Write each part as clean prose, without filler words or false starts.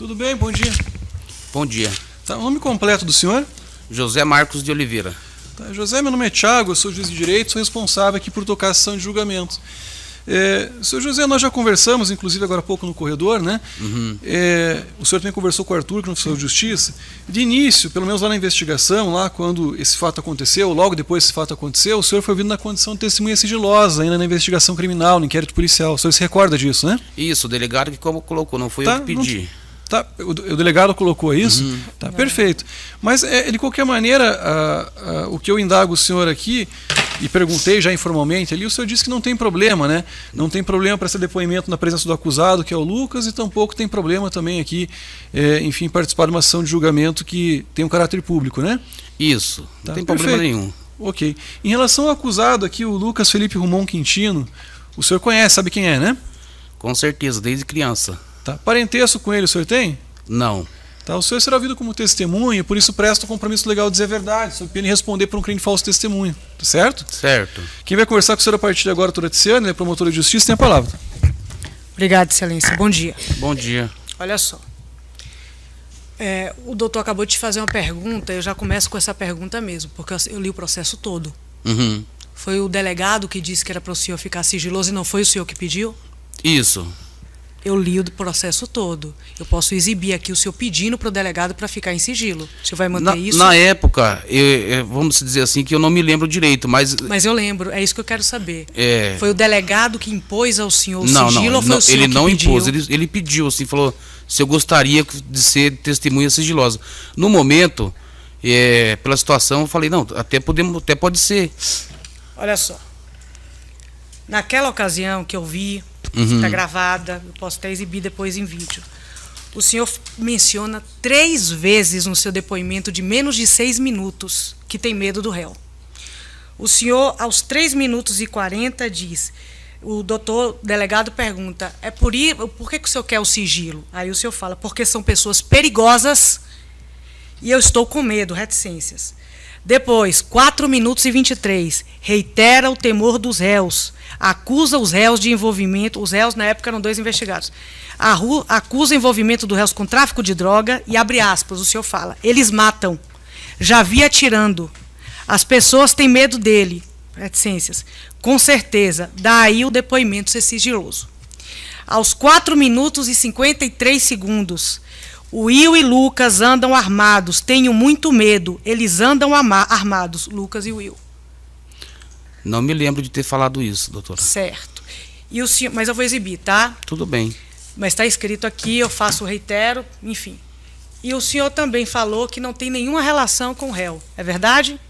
Tudo bem? Bom dia. Bom dia. Tá, o nome completo do senhor? José Marcos de Oliveira. Tá, José, meu nome é Thiago, eu sou juiz de direito, sou responsável aqui por tocar a sessão de julgamento. Senhor José, nós já conversamos, inclusive agora há pouco no corredor, né? O senhor também conversou com o Arthur, que é o oficial de justiça. De início, pelo menos lá na investigação, lá quando esse fato aconteceu, logo depois esse fato aconteceu, o senhor foi ouvido na condição de testemunha sigilosa, ainda na investigação criminal, no inquérito policial. O senhor se recorda disso, né? Isso, o delegado que colocou, não foi eu que pedi. Tá, o delegado colocou isso? Tá, perfeito. Mas, de qualquer maneira, o que eu indago o senhor aqui, e perguntei já informalmente ali, o senhor disse que não tem problema, né? Não tem problema para esse depoimento na presença do acusado, que é o Lucas, e tampouco tem problema também aqui, enfim, participar de uma ação de julgamento que tem um caráter público, né? Isso, tá, não tem problema nenhum. Ok. Em relação ao acusado aqui, o Lucas Felipe Rumon Quintino, o senhor conhece, sabe quem é, né? Com certeza, desde criança. Tá. Parentesco com ele o senhor tem? Não. Tá, o senhor será ouvido como testemunha, por isso presta o compromisso legal de dizer a verdade, sob pena de responder por um crime de falso testemunho. Tá certo? Certo. Quem vai conversar com o senhor a partir de agora, doutora Tiziana, ele é promotora de justiça, tem a palavra. Obrigada, excelência. Bom dia. Bom dia. Olha só. O doutor acabou de te fazer uma pergunta, eu já começo com essa pergunta mesmo, porque eu li o processo todo. Foi o delegado que disse que era para o senhor ficar sigiloso e não foi o senhor que pediu? Isso. Eu li o processo todo. Eu posso exibir aqui o senhor pedindo para o delegado para ficar em sigilo. O senhor vai manter isso? Na época, vamos dizer assim, que eu não me lembro direito, mas... Mas eu lembro, é isso que eu quero saber. Foi o delegado que impôs ao senhor o sigilo ou foi o senhor que pediu? Ele não impôs, ele pediu, assim, falou se eu gostaria de ser testemunha sigilosa. No momento, pela situação, eu falei, não, até pode ser. Olha só. Naquela ocasião que eu vi, está gravada, eu posso até exibir depois em vídeo. O senhor menciona 3 vezes no seu depoimento de menos de 6 minutos que tem medo do réu. O senhor, aos 3 minutos e 40, diz, o doutor delegado pergunta, por que o senhor quer o sigilo? Aí o senhor fala, porque são pessoas perigosas e eu estou com medo, reticências. Depois, 4 minutos e 23, reitera o temor dos réus, acusa os réus de envolvimento, os réus na época eram 2 investigados, acusa o envolvimento dos réus com tráfico de droga e abre aspas, o senhor fala, eles matam, já vi atirando, as pessoas têm medo dele, reticências, com certeza, daí o depoimento ser sigiloso. Aos 4 minutos e 53 segundos, Will e Lucas andam armados, tenho muito medo, eles andam armados, Lucas e Will. Não me lembro de ter falado isso, doutora. Certo. E o senhor, mas eu vou exibir, tá? Tudo bem. Mas está escrito aqui, eu reitero, enfim. E o senhor também falou que não tem nenhuma relação com o réu, é verdade?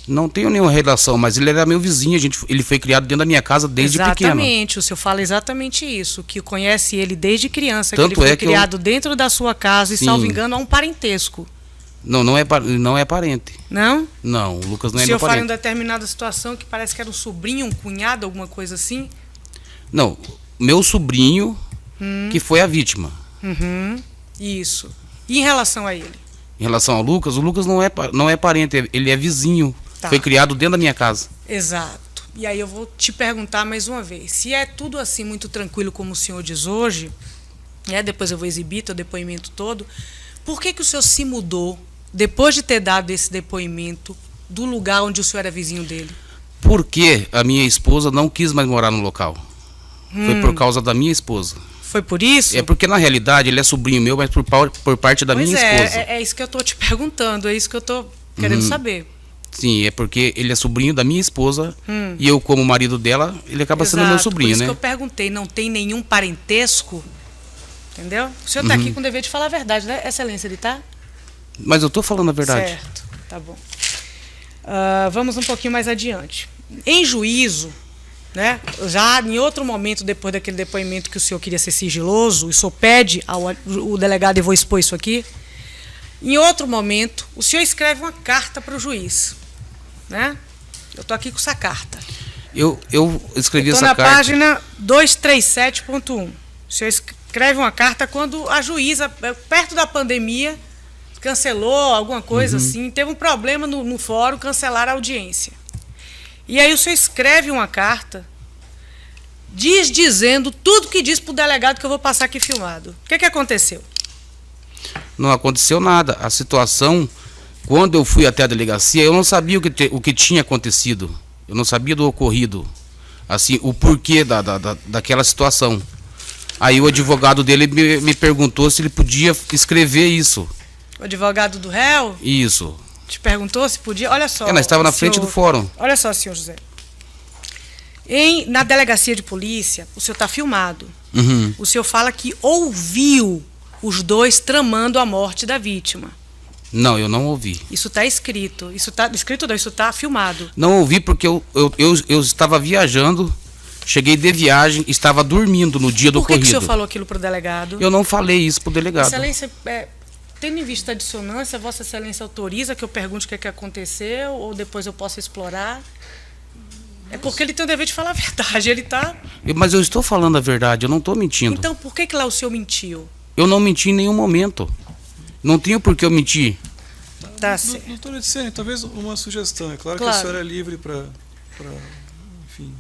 Não tenho nenhuma relação, mas ele era meu vizinho, ele foi criado dentro da minha casa desde pequeno. Exatamente, o senhor fala exatamente isso, que conhece ele desde criança, Tanto que ele foi criado dentro da sua casa e, salvo engano, há um parentesco. Não é parente. Não? Não, o Lucas não é meu parente. O senhor fala em determinada situação que parece que era um sobrinho, um cunhado, alguma coisa assim? Não, meu sobrinho que foi a vítima. Isso. E em relação a ele? Em relação ao Lucas, o Lucas não é parente, ele é vizinho. Tá. Foi criado dentro da minha casa. Exato. E aí eu vou te perguntar mais uma vez, se é tudo assim muito tranquilo como o senhor diz hoje, depois eu vou exibir teu depoimento todo, por que o senhor se mudou, depois de ter dado esse depoimento, do lugar onde o senhor era vizinho dele? Porque a minha esposa não quis mais morar no local. Foi por causa da minha esposa. Foi por isso? É porque, na realidade, ele é sobrinho meu, mas por parte da minha esposa. É isso que eu estou te perguntando, é isso que eu estou querendo saber. Sim, é porque ele é sobrinho da minha esposa e eu, como marido dela, ele acaba sendo meu sobrinho, por isso né? Que eu perguntei, não tem nenhum parentesco, entendeu? O senhor está aqui com o dever de falar a verdade, né, excelência, ele está? Mas eu estou falando a verdade. Certo, tá bom. Vamos um pouquinho mais adiante. Em juízo, né, já em outro momento, depois daquele depoimento que o senhor queria ser sigiloso, o senhor pede ao delegado, e vou expor isso aqui, em outro momento, o senhor escreve uma carta para o juiz, né? Eu estou aqui com essa carta. Eu escrevi essa carta... Estou na página 237.1. O senhor escreve uma carta quando a juíza, perto da pandemia, cancelou alguma coisa assim, teve um problema no fórum, cancelaram a audiência. E aí o senhor escreve uma carta dizendo tudo que diz para o delegado que eu vou passar aqui filmado. O que aconteceu? Não aconteceu nada. A situação, quando eu fui até a delegacia, eu não sabia o que tinha acontecido. Eu não sabia do ocorrido. Assim, o porquê daquela situação. Aí o advogado dele me perguntou se ele podia escrever isso. O advogado do réu? Isso. Te perguntou se podia? Olha só. Nós estava na frente do fórum. Olha só, senhor José. Na delegacia de polícia, o senhor está filmado. Uhum. O senhor fala que ouviu os dois tramando a morte da vítima. Não, eu não ouvi. Isso está escrito. Isso está escrito, não, isso está filmado. Não ouvi porque eu estava viajando, cheguei de viagem, estava dormindo no dia do ocorrido. Por que o senhor falou aquilo para o delegado? Eu não falei isso para o delegado. Excelência, tendo em vista a dissonância, Vossa Excelência autoriza que eu pergunte o que aconteceu ou depois eu possa explorar? É porque ele tem o dever de falar a verdade, ele está... Mas eu estou falando a verdade, eu não estou mentindo. Então por que lá o senhor mentiu? Eu não menti em nenhum momento. Não tinha por que eu mentir. Tá certo. Doutora Edicene, talvez uma sugestão. É claro que a senhora é livre para enfim,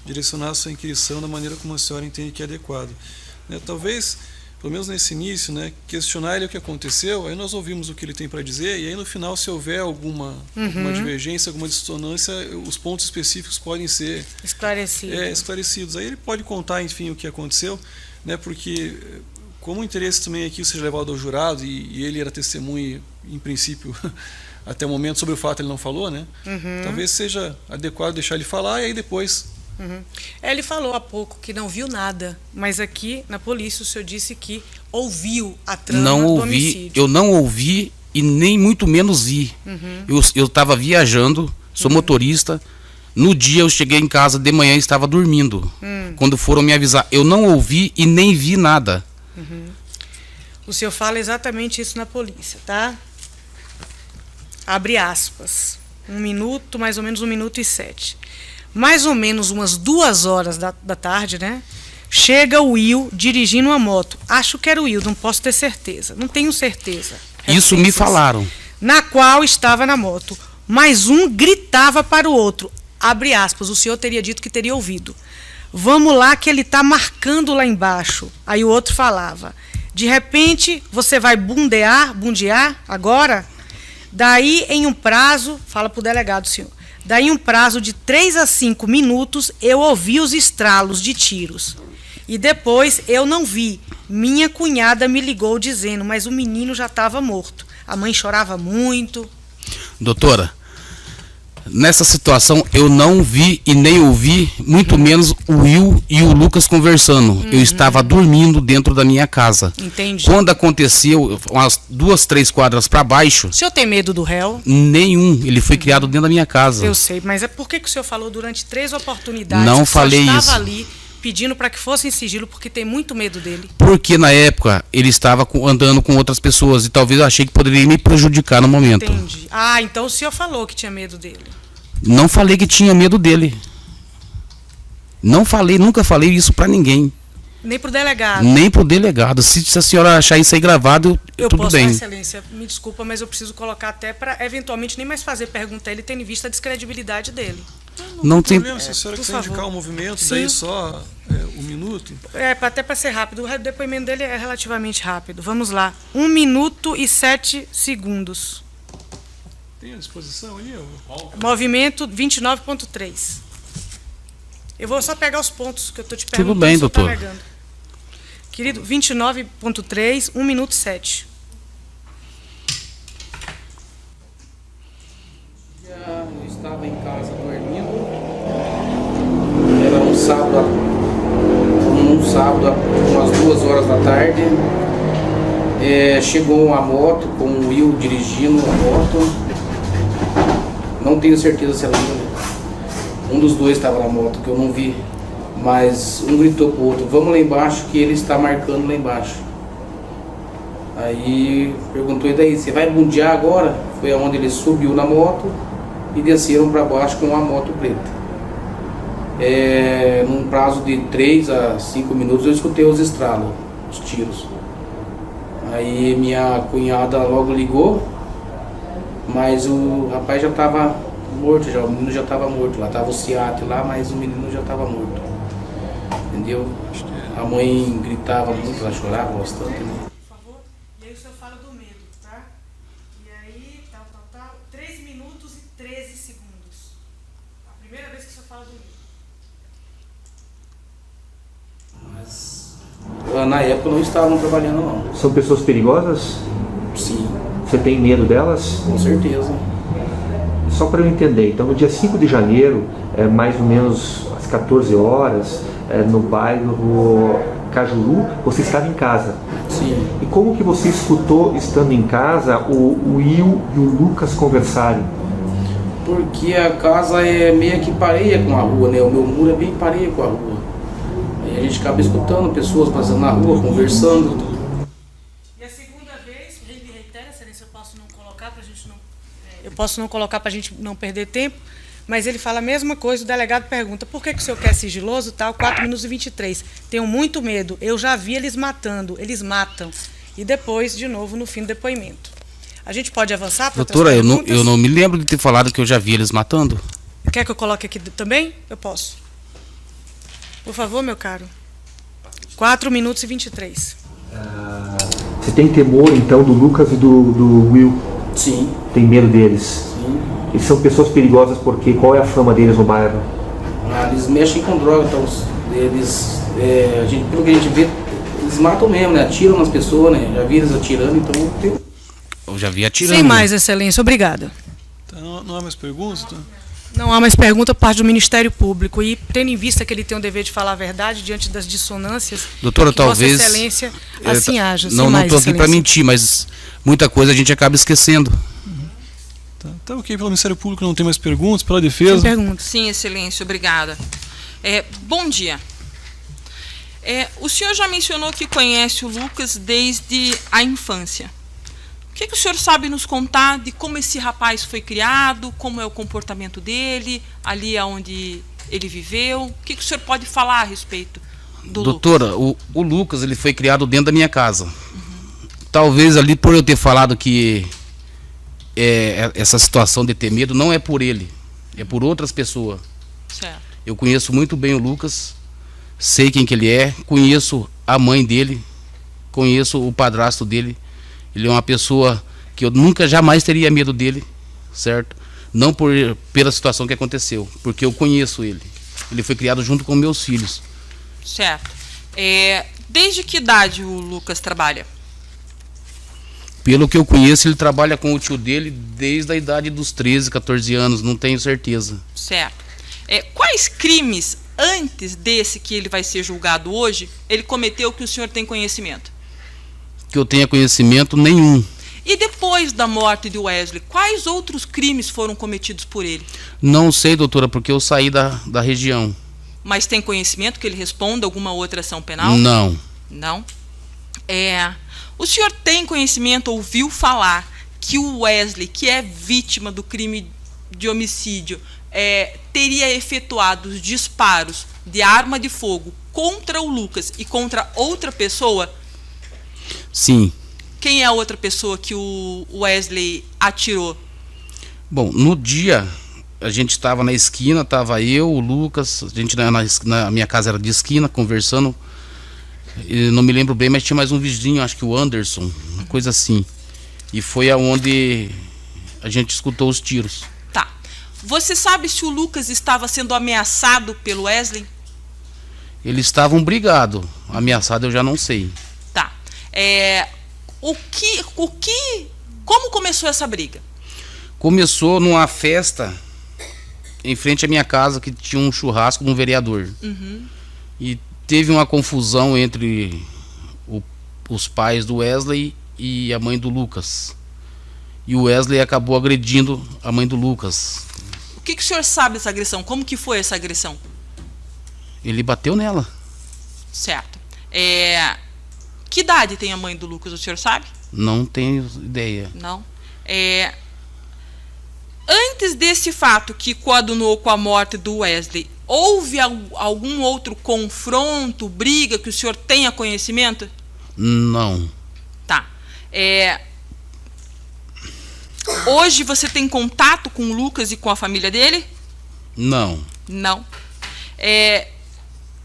direcionar a sua inquirição da maneira como a senhora entende que é adequado. Né, talvez, pelo menos nesse início, né, questionar ele o que aconteceu, aí nós ouvimos o que ele tem para dizer, e aí no final, se houver alguma divergência, alguma dissonância, os pontos específicos podem ser esclarecidos. Aí ele pode contar, enfim, o que aconteceu, né, porque... Como o interesse também aqui seja levado ao jurado, e ele era testemunha, em princípio, até o momento, sobre o fato ele não falou, né? Talvez seja adequado deixar ele falar e aí depois... Ele falou há pouco que não viu nada, mas aqui na polícia o senhor disse que ouviu a trama do homicídio. Eu não ouvi e nem muito menos vi. Eu estava viajando, sou motorista. No dia eu cheguei em casa de manhã e estava dormindo. Quando foram me avisar, eu não ouvi e nem vi nada. O senhor fala exatamente isso na polícia, tá? Abre aspas. 1 minuto, mais ou menos 1 minuto e 7. Mais ou menos umas 2 horas da tarde, né? Chega o Will dirigindo uma moto. Acho que era o Will, não posso ter certeza. Não tenho certeza. Isso me falaram. Na qual estava na moto. Mas um gritava para o outro. Abre aspas. O senhor teria dito que teria ouvido. Vamos lá que ele está marcando lá embaixo. Aí o outro falava. De repente, você vai bundear agora? Daí, em um prazo, fala para o delegado, senhor. Daí, em um prazo de 3 a 5 minutos, eu ouvi os estralos de tiros. E depois, eu não vi. Minha cunhada me ligou dizendo, mas o menino já estava morto. A mãe chorava muito. Doutora, nessa situação eu não vi e nem ouvi, muito menos o Will e o Lucas conversando. Eu estava dormindo dentro da minha casa. Entendi. Quando aconteceu, umas 2, 3 quadras para baixo... O senhor tem medo do réu? Nenhum, ele foi criado dentro da minha casa. Eu sei, mas é por que o senhor falou durante 3 oportunidades não que falei só estava isso. ali pedindo para que fosse em sigilo, porque tem muito medo dele? Porque na época ele estava andando com outras pessoas e talvez eu achei que poderia me prejudicar no momento. Entendi. Ah, então o senhor falou que tinha medo dele. Não falei que tinha medo dele. Não falei, nunca falei isso pra ninguém. Nem pro delegado. Nem pro delegado. Se a senhora achar isso aí gravado, eu tudo posso, bem. Excelência, me desculpa, mas eu preciso colocar até para eventualmente nem mais fazer pergunta a ele, tendo em vista a descredibilidade dele. Não tem problema, se a senhora quiser indicar o movimento, Sim. daí só 1 minuto. Até para ser rápido, o depoimento dele é relativamente rápido. Vamos lá. 1 minuto e 7 segundos. Tem à disposição ali? Movimento 29.3. Eu vou só pegar os pontos que eu estou te perguntando. Tudo bem, você tá doutor. negando. Querido, 29.3, 1 minuto e 7. Eu estava em casa dormindo. Era um sábado, umas 2 horas da tarde. Chegou uma moto com o Will dirigindo a moto. Não tenho certeza se era um dos dois estava na moto, que eu não vi. Mas um gritou pro outro, vamos lá embaixo que ele está marcando lá embaixo. Aí perguntou, e daí, você vai bundear agora? Foi aonde ele subiu na moto e desceram para baixo com uma moto preta. Num prazo de 3 a 5 minutos eu escutei os estralos, os tiros. Aí minha cunhada logo ligou, mas o rapaz já estava morto, o menino já estava morto. Lá estava o ciate lá, mas o menino já estava morto. Entendeu? A mãe gritava muito, ela chorava bastante. Né? Por favor. E aí o senhor fala do medo, tá? E aí, tal, 3 minutos e 13 segundos. A primeira vez que o senhor fala do medo. Mas na época não estavam trabalhando, não. São pessoas perigosas? Sim, Você tem medo delas? com certeza. Só para eu entender, então no dia 5 de janeiro, mais ou menos às 14 horas, no bairro Cajuru, você estava em casa. Sim. E como que você escutou, estando em casa, o Will e o Lucas conversarem? Porque a casa é meio que pareia com a rua, né? O meu muro é bem pareia com a rua. Aí a gente acaba escutando pessoas passando na rua, conversando. E a segunda vez, reitera, excelência, eu posso não colocar para a gente não... Eu posso não colocar para a gente não perder tempo, mas ele fala a mesma coisa, o delegado pergunta, por que o senhor quer sigiloso, tal, 4 minutos e 23. Tenho muito medo, eu já vi eles matando, eles matam. E depois, de novo, no fim do depoimento. A gente pode avançar para outras Doutora, perguntas? eu não me lembro de ter falado que eu já vi eles matando. Quer que eu coloque aqui também? Eu posso. Por favor, meu caro. 4 minutos e 23. Você tem temor, então, do Lucas e do Will? Sim. Tem medo deles? Sim. Eles são pessoas perigosas porque qual é a fama deles no bairro? Eles mexem com droga, então pelo que a gente vê, eles matam mesmo, né? Atiram nas pessoas, né? Já vi eles atirando, então eu já vi atirando. Sem mais, excelência, obrigada. Então, não há mais perguntas? Então? Não há mais pergunta por parte do Ministério Público. E, tendo em vista que ele tem o dever de falar a verdade diante das dissonâncias, doutora, que talvez Vossa Excelência assim haja. Não estou aqui para mentir, mas muita coisa a gente acaba esquecendo. Tá ok pelo Ministério Público, não tem mais perguntas. Pela defesa? Sem perguntas. Sim, excelência, obrigada. Bom dia. O senhor já mencionou que conhece o Lucas desde a infância. O que o senhor sabe nos contar de como esse rapaz foi criado, como é o comportamento dele, ali onde ele viveu? O que o senhor pode falar a respeito do Doutora, Lucas? o Lucas ele foi criado dentro da minha casa. Talvez ali por eu ter falado que essa situação de ter medo não é por ele, é por outras pessoas. Certo. Eu conheço muito bem o Lucas, sei quem que ele é, conheço a mãe dele, conheço o padrasto dele. Ele é uma pessoa que eu nunca, jamais teria medo dele, certo? Não pela situação que aconteceu, porque eu conheço ele. Ele foi criado junto com meus filhos. Certo. Desde que idade o Lucas trabalha? Pelo que eu conheço, ele trabalha com o tio dele desde a idade dos 13, 14 anos, não tenho certeza. Certo. Quais crimes, antes desse que ele vai ser julgado hoje, ele cometeu que o senhor tem conhecimento? Que eu tenha conhecimento nenhum. E depois da morte de Wesley, quais outros crimes foram cometidos por ele? Não sei, doutora, porque eu saí da região. Mas tem conhecimento que ele responda alguma outra ação penal? Não. Não? O senhor tem conhecimento, ouviu falar que o Wesley, que é vítima do crime de homicídio, teria efetuado os disparos de arma de fogo contra o Lucas e contra outra pessoa? Sim. Quem é a outra pessoa que o Wesley atirou? Bom, no dia a gente estava na esquina, estava eu, o Lucas, a gente na minha casa era de esquina, conversando. Eu não me lembro bem, mas tinha mais um vizinho, acho que o Anderson, uma coisa assim. E foi aonde a gente escutou os tiros. Tá. Você sabe se o Lucas estava sendo ameaçado pelo Wesley? Eles estavam brigados. Ameaçado eu já não sei. Tá. Como começou essa briga? Começou numa festa em frente à minha casa, que tinha um churrasco de um vereador. E teve uma confusão entre os pais do Wesley e a mãe do Lucas. E o Wesley acabou agredindo a mãe do Lucas. O que o senhor sabe dessa agressão? Como que foi essa agressão? Ele bateu nela. Certo. Que idade tem a mãe do Lucas, o senhor sabe? Não tenho ideia. Não. Antes desse fato que coadunou com a morte do Wesley, houve algum outro confronto, briga que o senhor tenha conhecimento? Não. Tá. Hoje você tem contato com o Lucas e com a família dele? Não. Não.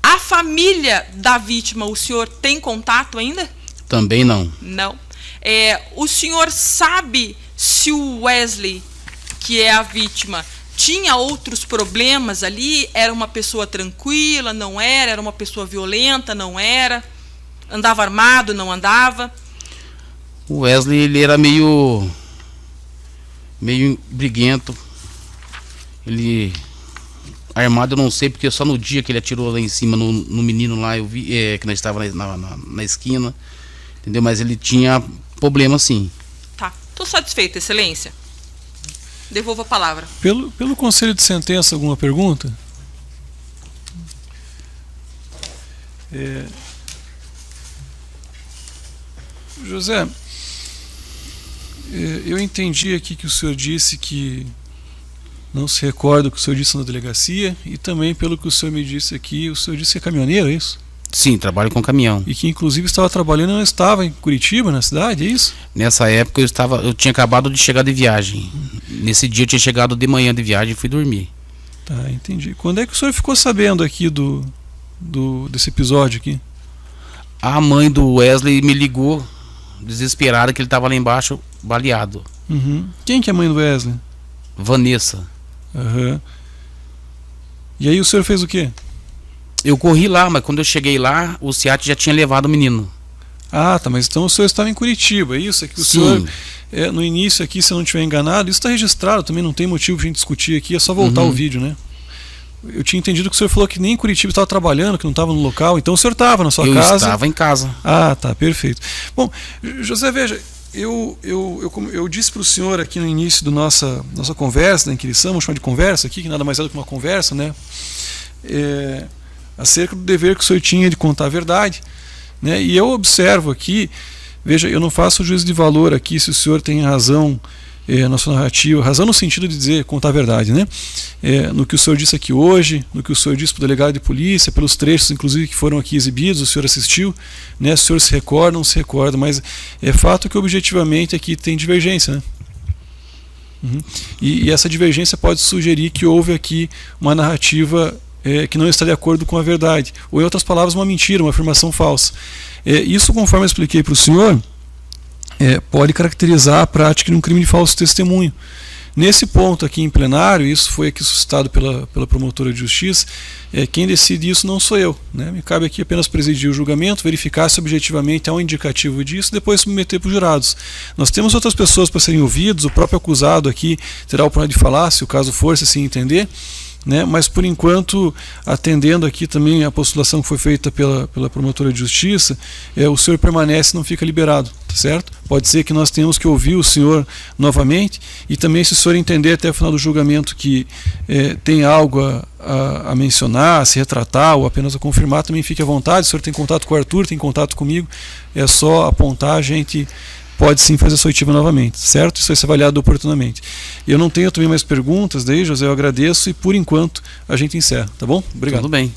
A família da vítima, o senhor tem contato ainda? Também não. Não. O senhor sabe se o Wesley, que é a vítima, tinha outros problemas ali? Era uma pessoa tranquila, não era? Era uma pessoa violenta, não era? Andava armado, não andava? O Wesley, ele era meio briguento. Ele armado eu não sei, porque só no dia que ele atirou lá em cima no menino lá, eu vi que nós estávamos na esquina, entendeu? Mas ele tinha problema sim. Tá, estou satisfeita, excelência. Devolvo a palavra. Pelo conselho de sentença, alguma pergunta? José, eu entendi aqui que o senhor disse que não se recorda o que o senhor disse na delegacia, e também pelo que o senhor me disse aqui, o senhor disse que é caminhoneiro, é isso? Sim, trabalho com caminhão. E que inclusive estava trabalhando e não estava em Curitiba, na cidade, é isso? Nessa época eu tinha acabado de chegar de viagem. Nesse dia eu tinha chegado de manhã de viagem e fui dormir. Tá, entendi. Quando é que o senhor ficou sabendo aqui desse episódio aqui? A mãe do Wesley me ligou, desesperada, que ele estava lá embaixo, baleado. Uhum. Quem que é a mãe do Wesley? Vanessa. Uhum. E aí o senhor fez o quê? Eu corri lá, mas quando eu cheguei lá, o SEAT já tinha levado o menino. Ah, tá, mas então o senhor estava em Curitiba, é isso? É que o senhor, no início aqui, se eu não estiver enganado, isso está registrado, também não tem motivo para a gente discutir aqui, é só voltar o vídeo, né? Eu tinha entendido que o senhor falou que nem em Curitiba estava trabalhando, que não estava no local, então o senhor estava na sua casa. Eu estava em casa. Ah, tá, perfeito. Bom, José, veja, eu disse para o senhor aqui no início da nossa conversa, da inquirição, vamos chamar de conversa aqui, que nada mais é do que uma conversa, né? Acerca do dever que o senhor tinha de contar a verdade, né? E eu observo aqui, veja, eu não faço juízo de valor aqui se o senhor tem razão na sua narrativa, razão no sentido de dizer, contar a verdade, né? No que o senhor disse aqui hoje, no que o senhor disse para o delegado de polícia, pelos trechos inclusive que foram aqui exibidos, o senhor assistiu, né? Se o senhor se recorda, não se recorda, mas é fato que objetivamente aqui tem divergência, né? Uhum. E essa divergência pode sugerir que houve aqui uma narrativa que não está de acordo com a verdade, ou em outras palavras, uma mentira, uma afirmação falsa. Isso, conforme eu expliquei para o senhor, pode caracterizar a prática de um crime de falso testemunho. Nesse ponto aqui em plenário, isso foi aqui suscitado pela promotora de justiça, quem decide isso não sou eu, né? Me cabe aqui apenas presidir o julgamento, verificar se objetivamente há um indicativo disso, depois submeter para os jurados. Nós temos outras pessoas para serem ouvidas, o próprio acusado aqui terá a oportunidade de falar, se o caso for, se assim entender, né? Mas por enquanto, atendendo aqui também a postulação que foi feita pela promotora de justiça, o senhor permanece, não fica liberado, tá certo? Pode ser que nós tenhamos que ouvir o senhor novamente, e também se o senhor entender até o final do julgamento que tem algo a mencionar, a se retratar ou apenas a confirmar, também fique à vontade. O senhor tem contato com o Arthur, tem contato comigo, é só apontar, a gente pode sim fazer essa oitiva novamente, certo? Isso vai ser avaliado oportunamente. Eu não tenho também mais perguntas, daí, José, eu agradeço, e por enquanto a gente encerra, tá bom? Obrigado. Tudo bem.